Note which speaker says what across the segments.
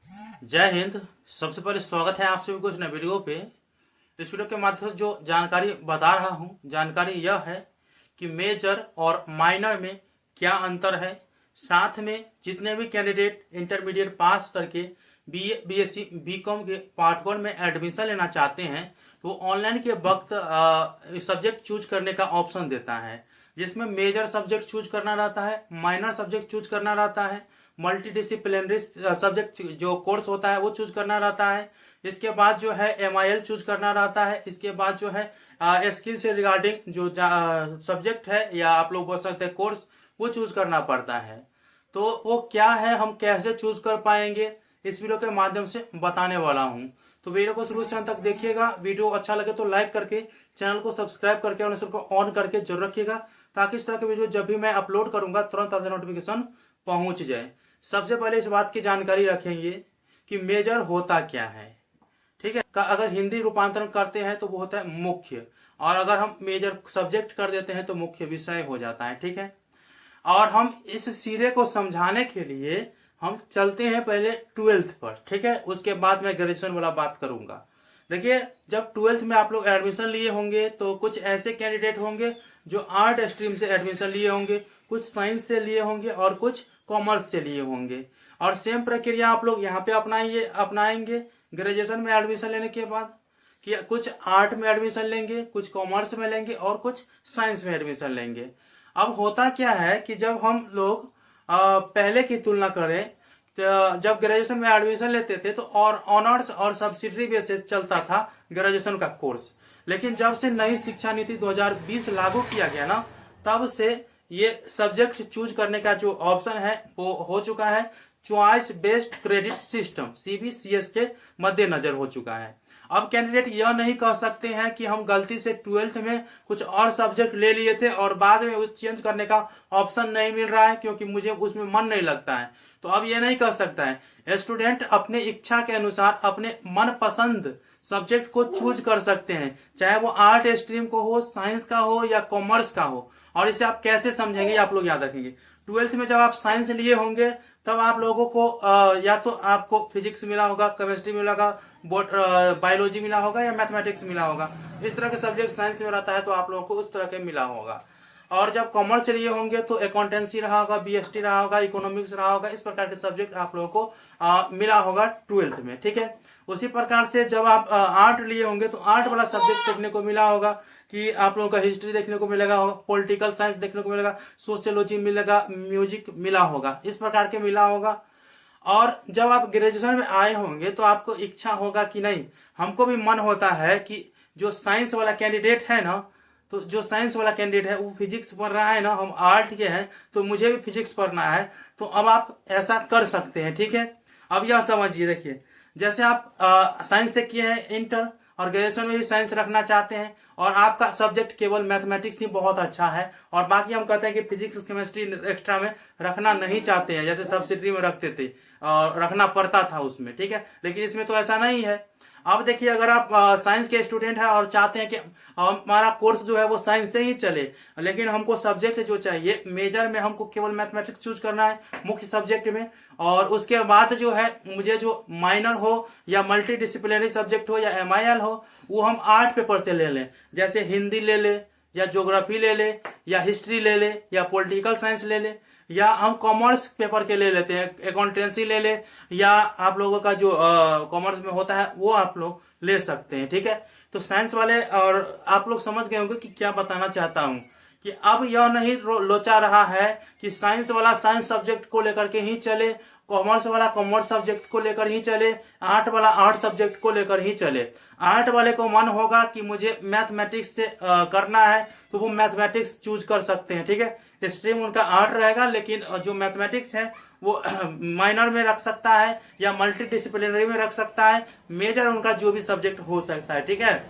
Speaker 1: जय हिंद। सबसे पहले स्वागत है आप सभी को इस नए वीडियो पे। इस वीडियो के माध्यम से जो जानकारी बता रहा हूँ, जानकारी यह है कि मेजर और माइनर में क्या अंतर है। साथ में जितने भी कैंडिडेट इंटरमीडिएट पास करके बीए, बीएससी, बीकॉम के पार्ट 1 में एडमिशन लेना चाहते हैं तो वो ऑनलाइन के वक्त सब्जेक्ट चूज करने का ऑप्शन देता है, जिसमें मेजर सब्जेक्ट चूज करना रहता है, माइनर सब्जेक्ट चूज करना रहता है, मल्टी डिसिप्लिनरी सब्जेक्ट जो कोर्स होता है वो चूज करना रहता है। इसके बाद जो है MIL चूज करना रहता है। इसके बाद जो है स्किल से रिगार्डिंग जो सब्जेक्ट है या आप लोग बोल सकते हैं कोर्स, वो चूज करना पड़ता है। तो वो क्या है, हम कैसे चूज कर पाएंगे, इस वीडियो के माध्यम से बताने वाला हूं। तो वीडियो को शुरू से अंत तक देखिएगा। वीडियो अच्छा लगे तो लाइक करके, चैनल को सब्सक्राइब करके और को ऑन करके जरूर रखिएगा, ताकि इस तरह के वीडियो जब भी मैं अपलोड करूंगा तुरंत आपको नोटिफिकेशन पहुंच जाए। सबसे पहले इस बात की जानकारी रखेंगे कि मेजर होता क्या है। ठीक है, अगर हिंदी रूपांतरण करते हैं तो वो होता है मुख्य, और अगर हम मेजर सब्जेक्ट कर देते हैं तो मुख्य विषय हो जाता है। ठीक है, और हम इस सिरे को समझाने के लिए हम चलते हैं पहले 12th पर। ठीक है, उसके बाद मैं ग्रेजुएशन वाला बात करूंगा। देखिए, जब 12th में आप लोग एडमिशन लिए होंगे तो कुछ ऐसे कैंडिडेट होंगे जो आर्ट स्ट्रीम से एडमिशन लिए होंगे, कुछ साइंस से लिए होंगे और कुछ कॉमर्स से लिए होंगे। और सेम प्रक्रिया आप लोग यहाँ पे अपनाएंगे ग्रेजुएशन में एडमिशन लेने के बाद, कि कुछ आर्ट में एडमिशन लेंगे, कुछ कॉमर्स में लेंगे और कुछ साइंस में एडमिशन लेंगे। अब होता क्या है कि जब हम लोग पहले की तुलना करें तो जब ग्रेजुएशन में एडमिशन लेते थे तो और ऑनर्स और सब्सिडरी बेसिस चलता था ग्रेजुएशन का कोर्स। लेकिन जब से नई शिक्षा नीति 2020 लागू किया गया ना, तब से ये सब्जेक्ट चूज करने का जो ऑप्शन है वो हो चुका है choice based credit system CBCS के मद्देनजर हो चुका है। अब कैंडिडेट यह नहीं कह सकते हैं कि हम गलती से 12th में कुछ और सब्जेक्ट ले लिए थे और बाद में उस चेंज करने का ऑप्शन नहीं मिल रहा है क्योंकि मुझे उसमें मन नहीं लगता है। तो अब यह नहीं कह सकता है। स्टूडेंट अपने इच्छा के अनुसार अपने मनपसंद सब्जेक्ट को चूज कर सकते हैं, चाहे वो आर्ट स्ट्रीम को हो, साइंस का हो या कॉमर्स का हो। और इसे आप कैसे समझेंगे आप लोग याद रखेंगे। 12th में जब आप साइंस लिए होंगे तब आप लोगों को या तो आपको फिजिक्स मिला होगा, केमिस्ट्री मिला होगा, बायोलॉजी मिला होगा या मैथमेटिक्स मिला होगा। इस तरह के सब्जेक्ट साइंस में रहता है तो आप लोगों को उस तरह के मिला होगा। और जब कॉमर्स लिए होंगे तो अकाउंटेंसी रहा होगा, BST रहा होगा, इकोनॉमिक्स रहा होगा। इस प्रकार के सब्जेक्ट आप लोगों को मिला होगा 12th में। ठीक है, उसी प्रकार से जब आप आर्ट लिए होंगे तो आर्ट वाला सब्जेक्ट देखने को मिला होगा कि आप लोगों का हिस्ट्री देखने को मिलेगा, पॉलिटिकल साइंस देखने को मिलेगा, सोशियोलॉजी मिलेगा, म्यूजिक मिला होगा। इस प्रकार के मिला होगा। और जब आप ग्रेजुएशन में आए होंगे तो आपको इच्छा होगा कि नहीं, हमको भी मन होता है कि जो साइंस वाला कैंडिडेट है ना, तो जो साइंस वाला कैंडिडेट है वो फिजिक्स पढ़ रहा है ना, हम आर्ट के हैं तो मुझे भी फिजिक्स पढ़ना है। तो अब आप ऐसा कर सकते हैं। ठीक है, अब यह समझिए, देखिए, जैसे आप साइंस से किए हैं इंटर और ग्रेजुएशन में भी साइंस रखना चाहते हैं और आपका सब्जेक्ट केवल मैथमेटिक्स ही बहुत अच्छा है और बाकी हम कहते हैं कि फिजिक्स केमिस्ट्री एक्स्ट्रा में रखना नहीं चाहते हैं, जैसे सब्सिडरी में रखते थे और रखना पड़ता था उसमें। ठीक है, लेकिन इसमें तो ऐसा नहीं है। अब देखिए, अगर आप साइंस के स्टूडेंट हैं और चाहते हैं कि हमारा कोर्स जो है वो साइंस से ही चले, लेकिन हमको सब्जेक्ट जो चाहिए मेजर में हमको केवल मैथमेटिक्स चूज करना है मुख्य सब्जेक्ट में, और उसके बाद जो है मुझे जो माइनर हो या मल्टी डिसिप्लिनरी सब्जेक्ट हो या MIL हो वो हम आर्ट पेपर से ले लें, जैसे हिंदी ले ले या ज्योग्राफी ले ले या हिस्ट्री ले ले या पॉलिटिकल साइंस ले ले, या हम कॉमर्स पेपर के ले लेते हैं, अकाउंटेंसी ले ले, या आप लोगों का जो कॉमर्स में होता है वो आप लोग ले सकते हैं। ठीक है, तो साइंस वाले, और आप लोग समझ गए होंगे कि क्या बताना चाहता हूं, कि अब यह नहीं लोचा रहा है कि साइंस वाला साइंस सब्जेक्ट को लेकर के ही चले, कॉमर्स वाला कॉमर्स सब्जेक्ट को लेकर ही चले, आर्ट वाला आर्ट सब्जेक्ट को लेकर ही चले। आर्ट वाले को मन होगा कि मुझे मैथमेटिक्स से करना है तो वो मैथमेटिक्स चूज कर सकते हैं। ठीक है, स्ट्रीम उनका आर्ट रहेगा, लेकिन जो मैथमेटिक्स है वो माइनर में रख सकता है या मल्टी डिसिप्लिनरी में रख सकता है, मेजर उनका जो भी सब्जेक्ट हो सकता है। ठीक है,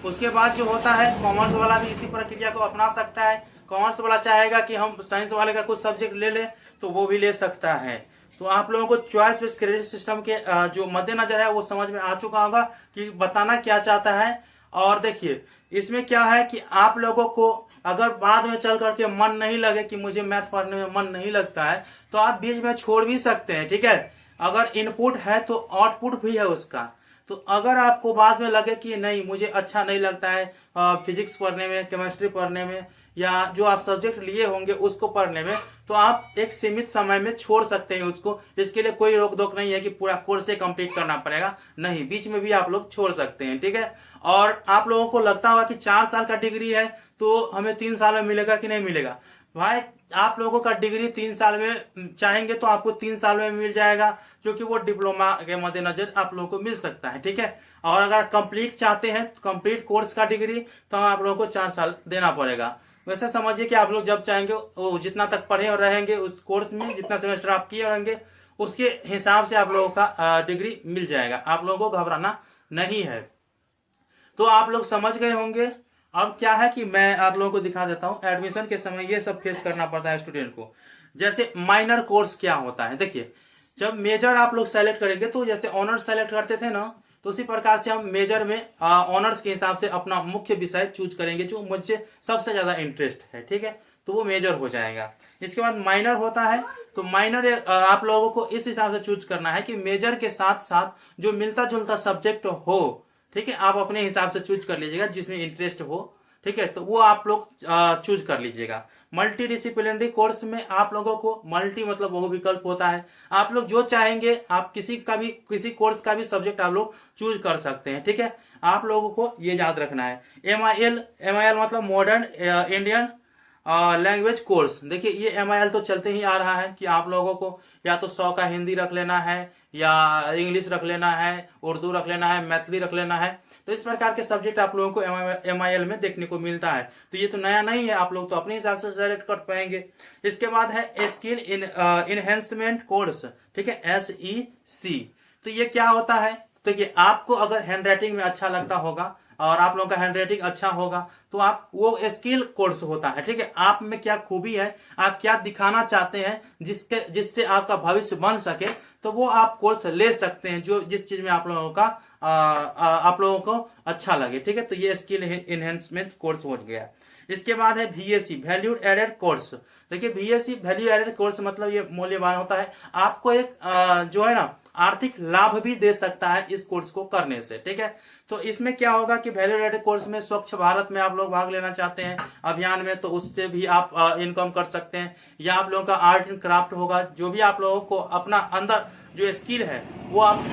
Speaker 1: उसके बाद जो होता है कॉमर्स वाला भी इसी प्रक्रिया को अपना सकता है। कॉमर्स वाला चाहेगा कि हम साइंस वाले का कुछ सब्जेक्ट ले लें तो वो भी ले सकता है। तो आप लोगों को चॉइस बेस्ड क्रेडिट सिस्टम के जो मद्देनजर है वो समझ में आ चुका होगा कि बताना क्या चाहता है। और देखिए, इसमें क्या है कि आप लोगों को अगर बाद में चल करके मन नहीं लगे कि मुझे मैथ पढ़ने में मन नहीं लगता है तो आप बीच में छोड़ भी सकते हैं। ठीक है, अगर इनपुट है तो आउटपुट भी है उसका। तो अगर आपको बाद में लगे कि नहीं मुझे अच्छा नहीं लगता है फिजिक्स पढ़ने में, केमिस्ट्री पढ़ने में, या जो आप सब्जेक्ट लिए होंगे उसको पढ़ने में, तो आप एक सीमित समय में छोड़ सकते हैं उसको। इसके लिए कोई रोक टोक नहीं है कि पूरा कोर्स ही कंप्लीट करना पड़ेगा, नहीं, बीच में भी आप लोग छोड़ सकते हैं, ठीक है। और आप लोगों को लगता होगा कि 4 साल का डिग्री है तो हमें 3 साल में मिलेगा कि नहीं मिलेगा। भाई आप लोगों का डिग्री 3 साल में चाहेंगे तो आपको 3 साल में मिल जाएगा, क्योंकि वो डिप्लोमा के मद्देनजर आप लोगों को मिल सकता है, ठीक है। और अगर कंप्लीट चाहते हैं, कंप्लीट कोर्स का डिग्री, तो आप लोगों को 4 साल देना पड़ेगा। वैसे समझिए कि आप लोग जब चाहेंगे वो जितना तक पढ़े और रहेंगे उस कोर्स में, जितना सेमेस्टर आप किए रहेंगे उसके हिसाब से आप लोगों का डिग्री मिल जाएगा। आप लोगों को घबराना नहीं है। तो आप लोग समझ गए होंगे। अब क्या है कि मैं आप लोगों को दिखा देता हूं, एडमिशन के समय ये सब फेस करना पड़ता है स्टूडेंट को। जैसे माइनर कोर्स क्या होता है, देखिए जब मेजर आप लोग सेलेक्ट करेंगे तो जैसे ऑनर्स सेलेक्ट करते थे ना, तो उसी प्रकार से हम मेजर में ऑनर्स के हिसाब से अपना मुख्य विषय चूज करेंगे जो मुझे सबसे ज्यादा इंटरेस्ट है, ठीक है, तो वो मेजर हो जाएगा। इसके बाद माइनर होता है, तो माइनर आप लोगों को इस हिसाब से चूज करना है कि मेजर के साथ साथ जो मिलता जुलता सब्जेक्ट हो, ठीक है, आप अपने हिसाब से चूज कर लीजिएगा जिसमें इंटरेस्ट हो, ठीक है, तो वो आप लोग चूज कर लीजिएगा। मल्टी डिसिप्लिनरी कोर्स में आप लोगों को, मल्टी मतलब बहु विकल्प होता है, आप लोग जो चाहेंगे आप किसी कोर्स का भी सब्जेक्ट आप लोग चूज कर सकते हैं, ठीक है। आप लोगों को ये याद रखना है। MIL मतलब मॉडर्न इंडियन लैंग्वेज कोर्स। देखिए ये MIL तो चलते ही आ रहा है कि आप लोगों को या तो 100 का हिंदी रख लेना है, या इंग्लिश रख लेना है, उर्दू रख लेना है, मैथिली रख लेना है। तो इस प्रकार के सब्जेक्ट आप लोगों को MIL में देखने को मिलता है। तो ये तो नया नहीं है, आप लोग तो अपने हिसाब से सेलेक्ट कर पाएंगे। इसके बाद है स्किल इनहेंसमेंट कोर्स, ठीक है, SEC। तो ये क्या होता है, तो ये आपको अगर हैंड राइटिंग में अच्छा लगता होगा और आप लोगों का हैंड राइटिंग अच्छा होगा तो आप वो स्किल कोर्स होता है, ठीक है। आप में क्या खूबी है, आप क्या दिखाना चाहते हैं जिससे आपका भविष्य बन सके, तो वो आप कोर्स ले सकते हैं जो जिस चीज में आप लोगों का आप लोगों को अच्छा लगे, ठीक है। तो ये स्किल इनहेंसमेंट कोर्स हो गया। इसके बाद है VSC वैल्यू एडेड कोर्स। देखिए VSC वैल्यू एडेड कोर्स मतलब ये मूल्यवान होता है, आपको एक जो है ना आर्थिक लाभ भी दे सकता है इस कोर्स को करने से, ठीक है। तो इसमें क्या होगा कि वैल्यू एडेड कोर्स में स्वच्छ भारत में आप लोग भाग लेना चाहते हैं अभियान में, तो उससे भी आप इनकम कर सकते हैं। या आप लोगों का आर्ट एंड क्राफ्ट होगा, जो भी आप लोगों को अपना अंदर जो स्किल है वो आप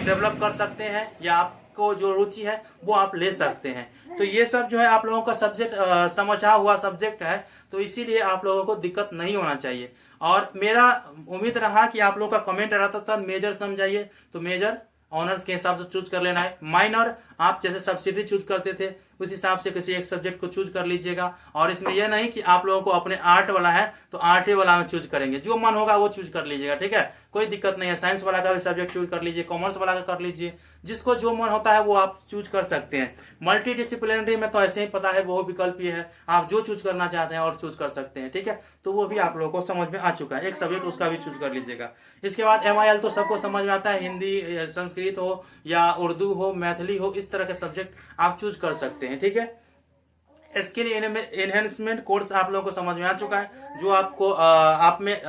Speaker 1: डेवलप कर सकते हैं, या आपको जो रुचि है वो आप ले सकते हैं। तो ये सब जो है आप लोगों का सब्जेक्ट समझा हुआ सब्जेक्ट है, तो इसीलिए आप लोगों को दिक्कत नहीं होना चाहिए। और मेरा उम्मीद रहा कि आप लोगों का कमेंट आ रहा था सर मेजर समझाइए, तो मेजर ऑनर्स के हिसाब से चूज कर लेना है। माइनर आप जैसे सब्सिडी चूज करते थे उस हिसाब से किसी एक सब्जेक्ट को चूज कर लीजिएगा। और इसमें यह नहीं कि आप लोगों को अपने आर्ट वाला है तो आर्ट वाला में चूज करेंगे, जो मन होगा वो चूज कर लीजिएगा, ठीक है, कोई दिक्कत नहीं है। साइंस वाला का भी सब्जेक्ट चूज कर लीजिए, कॉमर्स वाला का कर लीजिए, जिसको जो मन होता है वो आप चूज कर सकते हैं। मल्टी डिसिप्लिनरी में तो ऐसे ही पता है वो विकल्प ही है, आप जो चूज करना चाहते हैं और चूज कर सकते हैं, ठीक है। तो वो भी आप लोगों को समझ में आ चुका है, एक सब्जेक्ट उसका भी चूज कर लीजिएगा। इसके बाद MIL तो सबको समझ में आता है, हिंदी संस्कृत हो या उर्दू हो मैथिली हो, इस तरह के सब्जेक्ट आप चूज कर सकते हैं, ठीक है। स्किल एनहेंसमेंट कोर्स आप लोगों को समझ में आ चुका है, जो आपको आप में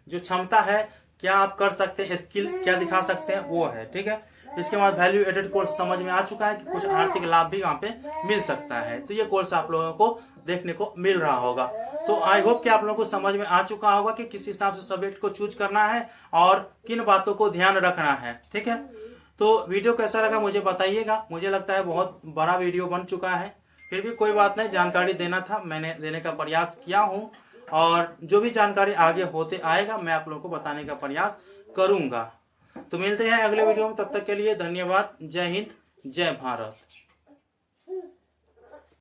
Speaker 1: जो क्षमता है क्या आप कर सकते हैं, स्किल क्या दिखा सकते हैं वो है, ठीक है। इसके बाद वैल्यू एडेड कोर्स समझ में आ चुका है कि कुछ आर्थिक लाभ भी वहां पे मिल सकता है। तो ये कोर्स आप लोगों को देखने को मिल रहा होगा। तो आई होप कि आप लोगों को समझ में आ चुका होगा कि किस हिसाब से सब्जेक्ट को चूज करना है और किन बातों को ध्यान रखना है, ठीक है। तो वीडियो कैसा लगा मुझे बताइएगा। मुझे लगता है बहुत बड़ा वीडियो बन चुका है, फिर भी कोई बात नहीं, जानकारी देना था, मैंने देने का प्रयास किया हूं। और जो भी जानकारी आगे होते आएगा मैं आप लोगों को बताने का प्रयास करूंगा। तो मिलते हैं अगले वीडियो में, तब तक के लिए धन्यवाद। जय हिंद, जय भारत।